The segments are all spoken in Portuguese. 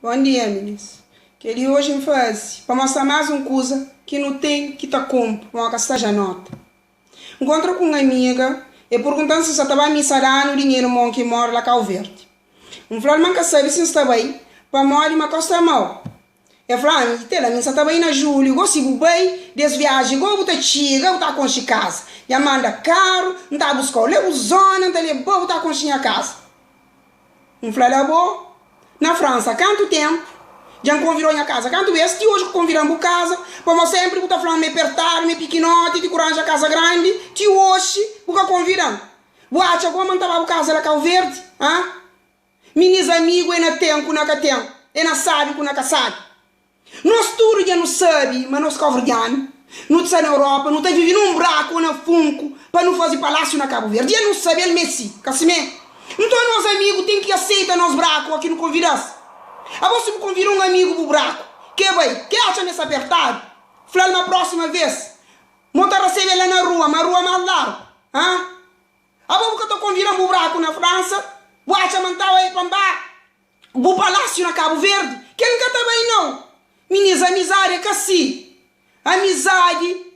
Bom dia, meninas. Queria hoje fazer para mostrar mais uma coisa que não tem que tá compro, uma castaja nota. Encontro com uma amiga e perguntando se estava me sarando o dinheiro mon que mora lá Cabo Verde. Falou, manca sabe se está bem, para morar uma costa mal. Eu falei, tela, minha está bem na julho, gosto de bem, desviagem, gosto de chega, eu tá com a casa. Já manda caro, não tá buscando, levo zona, não tá levando, tá com a casa. Falei, bom. Na França, quanto tempo? Já convidou minha casa. Quanto vezes? De hoje convidamos casa. Como sempre, eu estou falando me apertar, me pequenote, de coragem a casa grande. De hoje, porque convidam. Boate, como estava a casa lá Cabo Verde? Meus amigos, é na tempo, na catem. É na sabe, na sabe. Nós tudo já não sabe, mas nós covramos. Não está na Europa, não está vivendo um buraco na Funko para não fazer palácio na Cabo Verde. Já não sabe, ele Messi. Cassimé. Então, nossos amigos têm que aceitar nos bracos aqui no convidasse. A você me convida um amigo pro buraco. Que vai? Que acha nesse apertado? Falei na próxima vez. Montar a receber lá na rua, mas a rua mal larga. A boca que eu estou convidando pro buraco na França. O acha mantar aí para o palácio na Cabo Verde. Que nunca está bem, não. Meninas, amizade é que assim. Amizade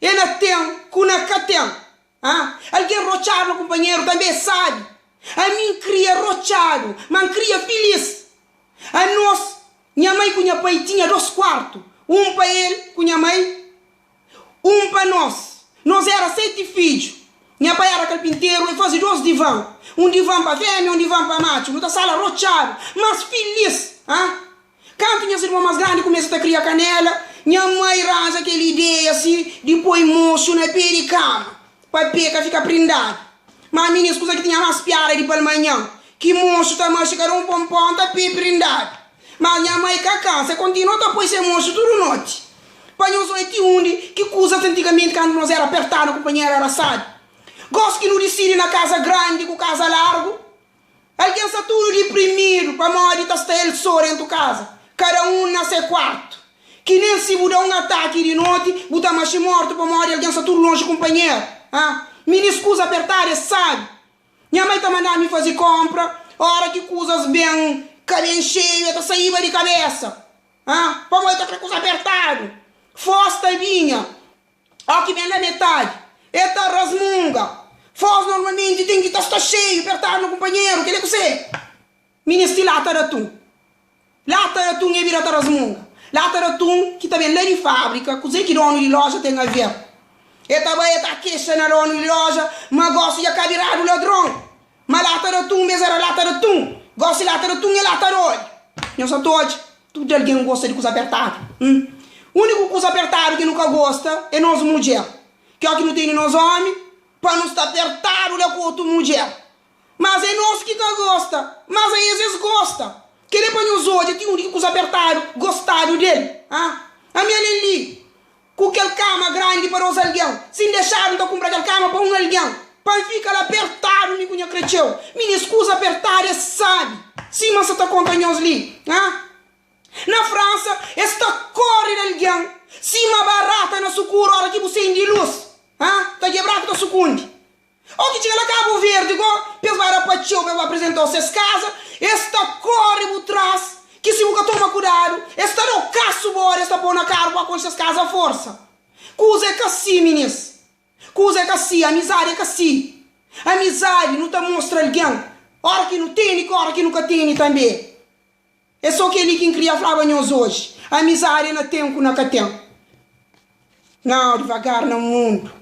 é na tem, com na catem. Alguém rochar no companheiro também sabe. A mim cria rochado, mas cria feliz. A nós, minha mãe com minha pai tinha 2 quartos. Um para ele, com minha mãe, um para nós. Nós era 7 filhos. Minha pai era carpinteiro e fazia 2 divãs. Um divã para fêmea, um divã para macho. Muita sala rochado, mas feliz. Quando minhas irmãs mais grandes começam a criar canela, minha mãe arranja aquela ideia assim, de pôr moço na pé de cama, para a peca ficar prendada. Mas a minha esposa que tinha umas piadas de palmanhã, que moço também chegaram um pompom, tá pé prendado. Mas minha mãe cacá, você continua a pôr esse moço tudo noite. Para nós onde que coisa antigamente quando nós era apertado, o companheiro era assado. Gosto que não decide na casa grande, com casa largo. Alguém está tudo deprimido, para morrer está ele só dentro de casa. Cada um na seu quarto. Que nem se mudar um ataque de noite, botar mais morto para morrer, alguém está tudo longe, companheiro. Me escusa apertar, sabe? Minha mãe tá mandando me fazer compra, hora que coisas bem, cabelo cheio, tá saindo de cabeça. Para mãe tá com coisa apertado. Fosta vinha, ó que vem na metade. Eta rasmunga. Foz normalmente tem que estar cheio, apertado no companheiro, que ele você. Ministro lata de atum. Lata de atum é vira rasmunga. Lata de atum que também lá de fábrica, coisa que dono de loja tem a ver. E também está queixa na dono de loja, mas gosto de acabar do ladrão. Mas lata de atum mesmo era lata de atum. Gosto de lata de atum e lata de óleo. Eu sou todo. Tudo alguém gosta de coisa apertada. O único coisa apertada que nunca gosta é nós mulher. Que é o que não tem nós homens, para não estar apertado com outra mulher. Mas é nós que não gosta. Mas aí às vezes gosta. Que ele põe os olhos, tem um único coisa apertado, gostado dele. A minha Lili. Com aquela cama grande para os alguém, sem deixar de comprar aquela cama para um alguém, para ficar lá apertado, me conha cresceu, minha escusa apertada, sabe? Sim, mas você está acompanhando ali, Na França, esta corre de alguém, sim, uma barata na sucura, hora que você de luz, está quebrado da sucunde. Ou que chega lá Cabo Verde, pensa para patiu, para apresentar essas casas, esta corre por trás, que se nunca toma cuidado, esta não caço bora, esta põe na cara para com essas casas a força. Coisa é que assim, meninas. Coisa é que assim, amizade é que assim. Amizade não te mostra alguém. Hora que não tem, e hora que nunca tem também. É só aquele que queria falar nós hoje. Amizade não tem com não tem. Não, devagar no mundo.